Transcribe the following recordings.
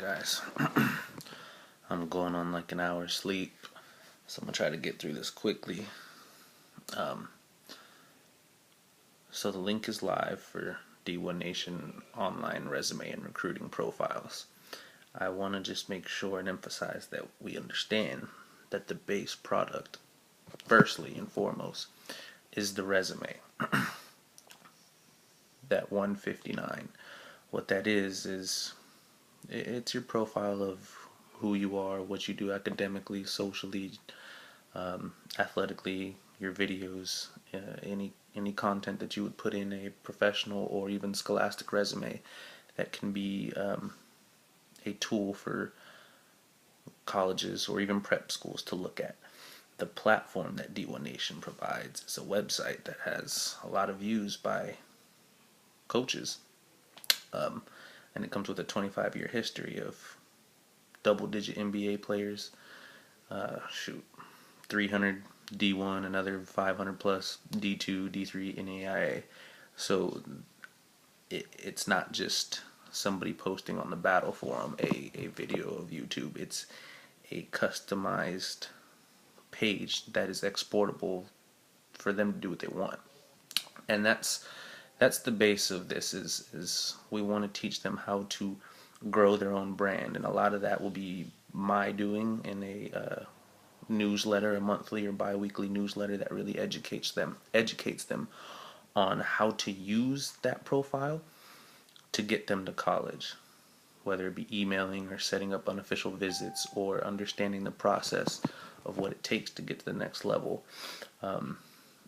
Guys. I'm going on like an hour's sleep, so I'm gonna try to get through this quickly. So the link is live for D1 Nation online resume and recruiting profiles. I want to just make sure and emphasize that we understand that the base product, firstly and foremost, is the resume. That 159. What that is it's your profile of who you are, what you do academically, socially, athletically, your videos, any content that you would put in a professional or even scholastic resume that can be a tool for colleges or even prep schools to look at. The platform that D1 Nation provides is a website that has a lot of views by coaches, and it comes with a 25-year history of double-digit NBA players, 300 D1, another 500 plus D2, D3, NAIA. So it's not just somebody posting on the battle forum a video of YouTube. It's a customized page that is exportable for them to do what they want. And that's the base of this is we want to teach them how to grow their own brand, and a lot of that will be my doing in a newsletter, a monthly or bi-weekly newsletter that really educates them on how to use that profile to get them to college, whether it be emailing or setting up unofficial visits or understanding the process of what it takes to get to the next level,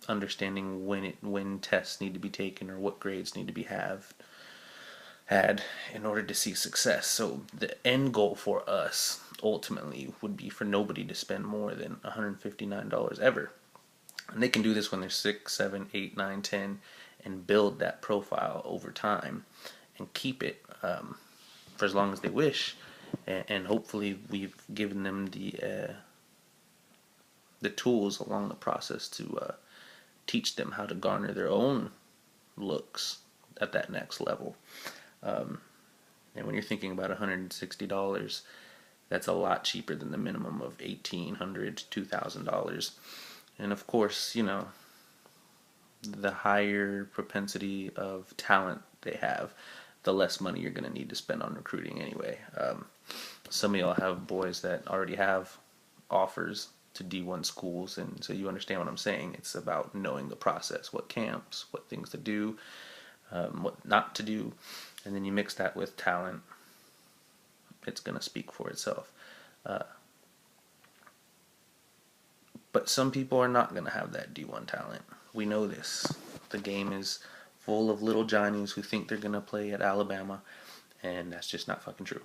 understanding when tests need to be taken or what grades need to be had in order to see success. So the end goal for us ultimately would be for nobody to spend more than $159 ever. And they can do this when they're 6, 7, 8, 9, 10 and build that profile over time and keep it for as long as they wish. And hopefully we've given them the tools along the process to teach them how to garner their own looks at that next level. And when you're thinking about $160, that's a lot cheaper than the minimum of $1,800 to $2,000. And of course, the higher propensity of talent they have, the less money you're going to need to spend on recruiting anyway. Some of y'all have boys that already have offers to D1 schools, and so you understand what I'm saying. It's about knowing the process, what camps, what things to do, what not to do, and then you mix that with talent. It's going to speak for itself. But some people are not going to have that D1 talent. We know this. The game is full of little Johnnies who think they're going to play at Alabama, and that's just not fucking true.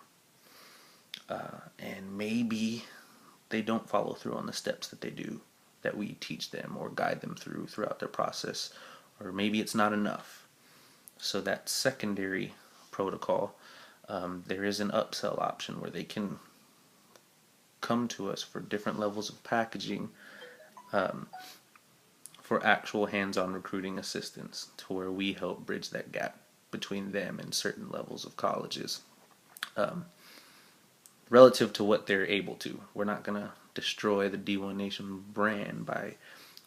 And maybe they don't follow through on the steps that we teach them or guide them throughout their process, or maybe it's not enough. So that secondary protocol, there is an upsell option where they can come to us for different levels of packaging, for actual hands-on recruiting assistance, to where we help bridge that gap between them and certain levels of colleges, relative to what they're able to. We're not going to destroy the D1 Nation brand by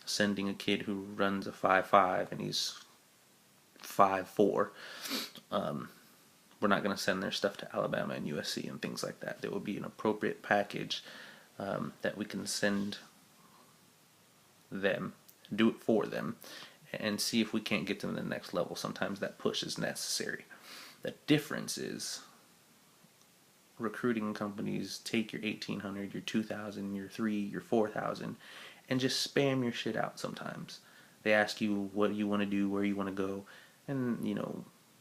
sending a kid who runs a 5.5 and he's 5'4". We're not going to send their stuff to Alabama and USC and things like that. There will be an appropriate package that we can send them, do it for them, and see if we can't get them to the next level. Sometimes that push is necessary. The difference is recruiting companies take your 1,800, your 2,000, your 3,000, your 4,000, and just spam your shit out sometimes. They ask you what you want to do, where you want to go, and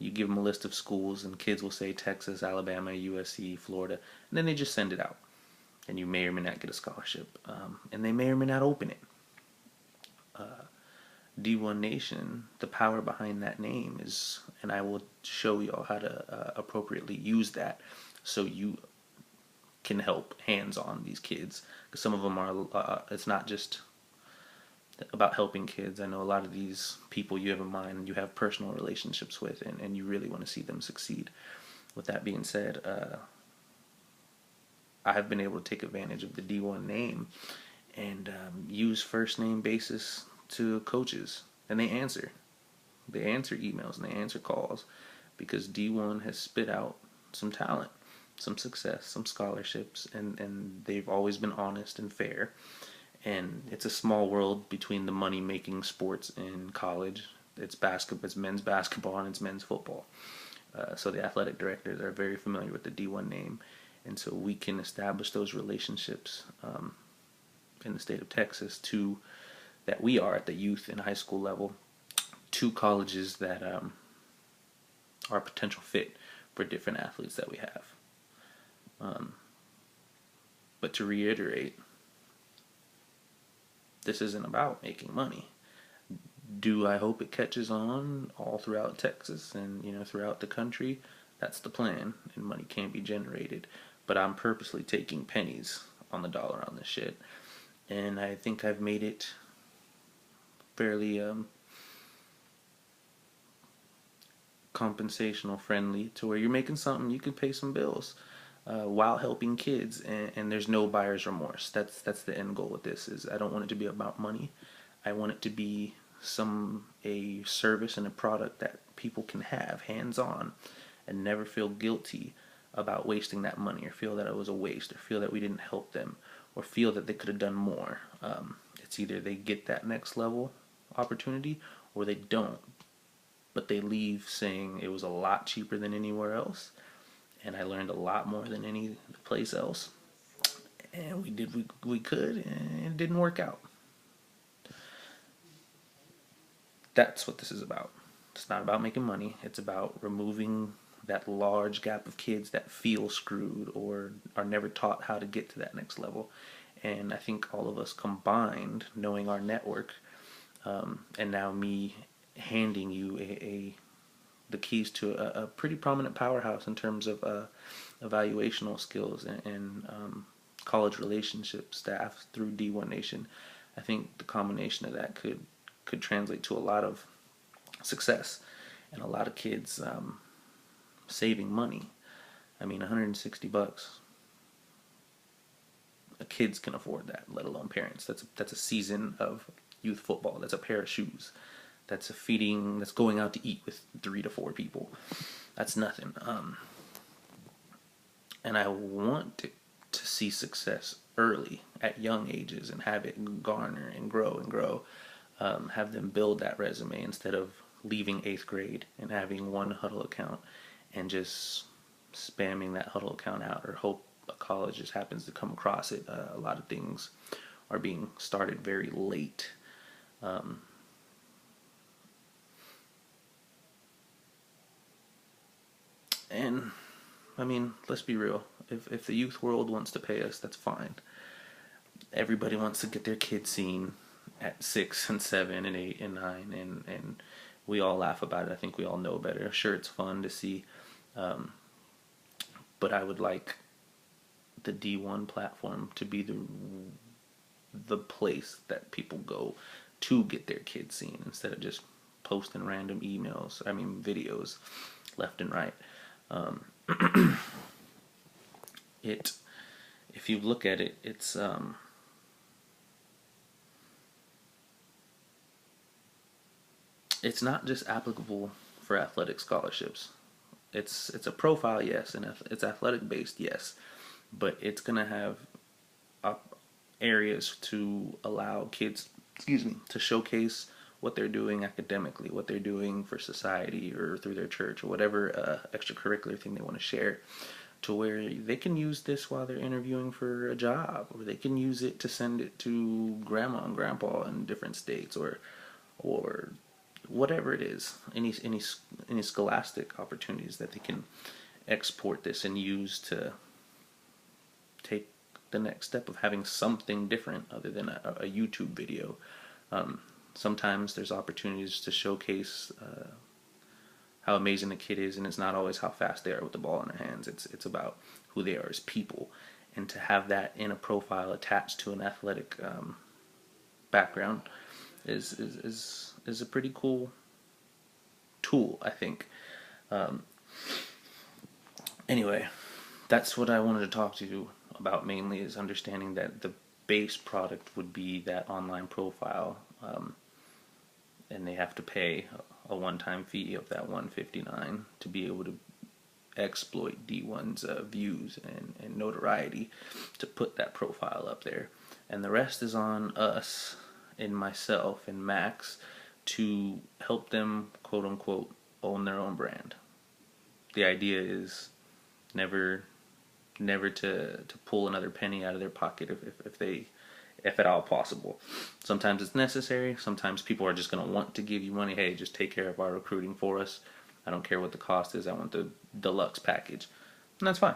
you give them a list of schools, and kids will say Texas, Alabama, USC, Florida, and then they just send it out. And you may or may not get a scholarship, and they may or may not open it. D1 Nation, the power behind that name is, and I will show y'all how to appropriately use that so you can help hands-on these kids. Because some of them are, it's not just about helping kids. I know a lot of these people you have in mind, you have personal relationships with, and you really want to see them succeed. With that being said, I've been able to take advantage of the D1 name and use first name basis to coaches, and they answer. They answer emails and they answer calls because D1 has spit out some talent, some success, some scholarships, and they've always been honest and fair. And it's a small world between the money making sports in college. It's basketball, it's men's basketball, and it's men's football. So the athletic directors are very familiar with the D1 name, and so we can establish those relationships in the state of Texas to that we are at the youth and high school level to colleges that are a potential fit for different athletes that we have. But to reiterate, this isn't about making money. Do I hope it catches on all throughout Texas and throughout the country? That's the plan, and money can be generated. But I'm purposely taking pennies on the dollar on this shit, and I think I've made it fairly compensational friendly to where you're making something you can pay some bills while helping kids, and there's no buyer's remorse. That's the end goal with this. Is I don't want it to be about money. I want it to be a service and a product that people can have hands on and never feel guilty about wasting that money, or feel that it was a waste, or feel that we didn't help them, or feel that they could have done more. It's either they get that next level opportunity or they don't, but they leave saying it was a lot cheaper than anywhere else, and I learned a lot more than any place else, and we could, and it didn't work out. That's what this is about. It's not about making money. It's about removing that large gap of kids that feel screwed or are never taught how to get to that next level. And I think all of us combined, knowing our network, and now me handing you the keys to a pretty prominent powerhouse in terms of evaluational skills and college relationship staff through D1 Nation, I think the combination of that could translate to a lot of success and a lot of kids saving money. I mean, $160. Kids can afford that, let alone parents. That's a season of youth football. That's a pair of shoes. That's a feeding. That's going out to eat with 3 to 4 people. That's nothing. And I want to see success early at young ages and have it garner and grow and grow. Have them build that resume instead of leaving 8th grade and having one huddle account and just spamming that huddle account out, or hope a college just happens to come across it. A lot of things are being started very late. And I mean, let's be real. If the youth world wants to pay us, that's fine. Everybody wants to get their kids seen at 6 and 7 and 8 and 9, and we all laugh about it. I think we all know better. Sure, it's fun to see, but I would like the D1 platform to be the place that people go to get their kids seen, instead of just posting random videos left and right. If you look at it, it's not just applicable for athletic scholarships. It's a profile, yes, and it's athletic based, yes, but it's gonna have areas to allow kids, to showcase what they're doing academically, what they're doing for society or through their church or whatever extracurricular thing they want to share, to where they can use this while they're interviewing for a job, or they can use it to send it to grandma and grandpa in different states, or whatever it is, any scholastic opportunities that they can export this and use to take the next step of having something different other than a YouTube video. Sometimes there's opportunities to showcase how amazing a kid is, and it's not always how fast they are with the ball in their hands. It's about who they are as people, and to have that in a profile attached to an athletic background is a pretty cool tool, I think. Anyway, that's what I wanted to talk to you about mainly is understanding that the base product would be that online profile, and they have to pay a one-time fee of that 159 to be able to exploit D1's views and notoriety to put that profile up there. And the rest is on us and myself and Max to help them, quote unquote, own their own brand. The idea is never to pull another penny out of their pocket if at all possible. Sometimes it's necessary. Sometimes people are just going to want to give you money. Hey, just take care of our recruiting for us. I don't care what the cost is. I want the deluxe package. And that's fine.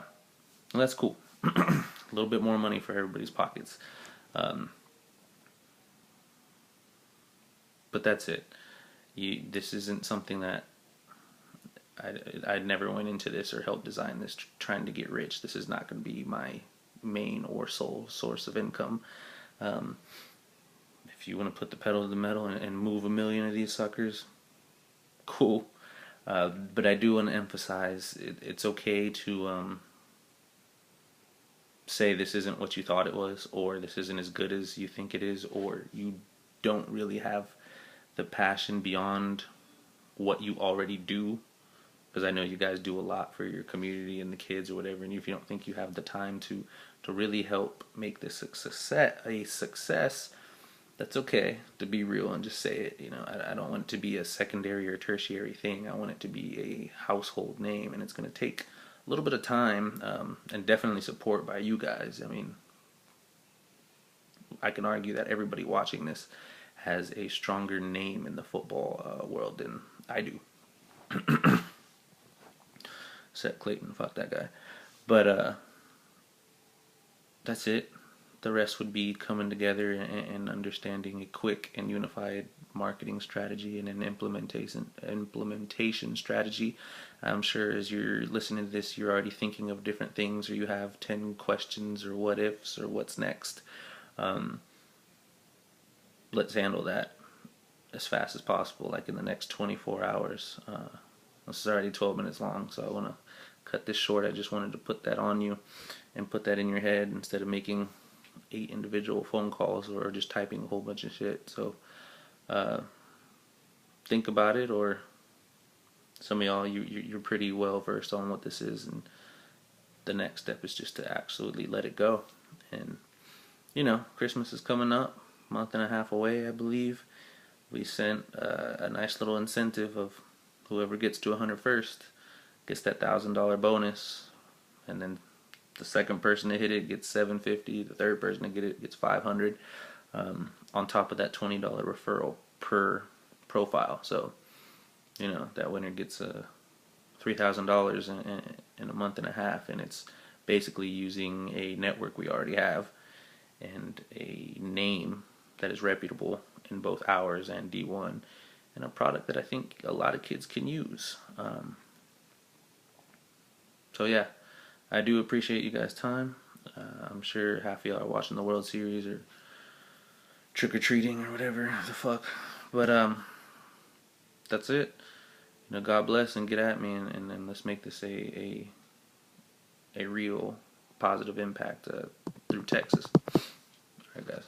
And that's cool. A little bit more money for everybody's pockets. But that's it. This isn't something that I never went into this or helped design this trying to get rich. This is not going to be my main or sole source of income. If you want to put the pedal to the metal and move 1 million of these suckers, cool. But I do want to emphasize it's okay to say this isn't what you thought it was, or this isn't as good as you think it is, or you don't really have the passion beyond what you already do. Because I know you guys do a lot for your community and the kids or whatever, and if you don't think you have the time to really help make this a success, that's okay to be real and just say it. You know, I don't want it to be a secondary or tertiary thing. I want it to be a household name, and it's going to take a little bit of time and definitely support by you guys. I mean, I can argue that everybody watching this has a stronger name in the football world than I do. Except Clayton, fuck that guy. But that's it. The rest would be coming together and understanding a quick and unified marketing strategy and an implementation strategy. I'm sure as you're listening to this, you're already thinking of different things, or you have 10 questions or what ifs or what's next. Let's handle that as fast as possible, like in the next 24 hours. This is already 12 minutes long, so I want to cut this short. I just wanted to put that on you and put that in your head instead of making 8 individual phone calls or just typing a whole bunch of shit. So think about it, or some of y'all, you're pretty well versed on what this is, and the next step is just to absolutely let it go. And you know, Christmas is coming up, a month and a half away, I believe. We sent a nice little incentive of whoever gets to 100 first gets that $1,000 bonus, and then the second person to hit it gets $750. The third person to get it gets $500. On top of that $20 referral per profile. So, you know, that winner gets $3,000 in a month and a half, and it's basically using a network we already have and a name that is reputable in both ours and D1, and a product that I think a lot of kids can use. So yeah, I do appreciate you guys' time. I'm sure half of y'all are watching the World Series or trick-or-treating or whatever the fuck. But that's it. You know, God bless and get at me, and then let's make this a real positive impact through Texas. All right, guys.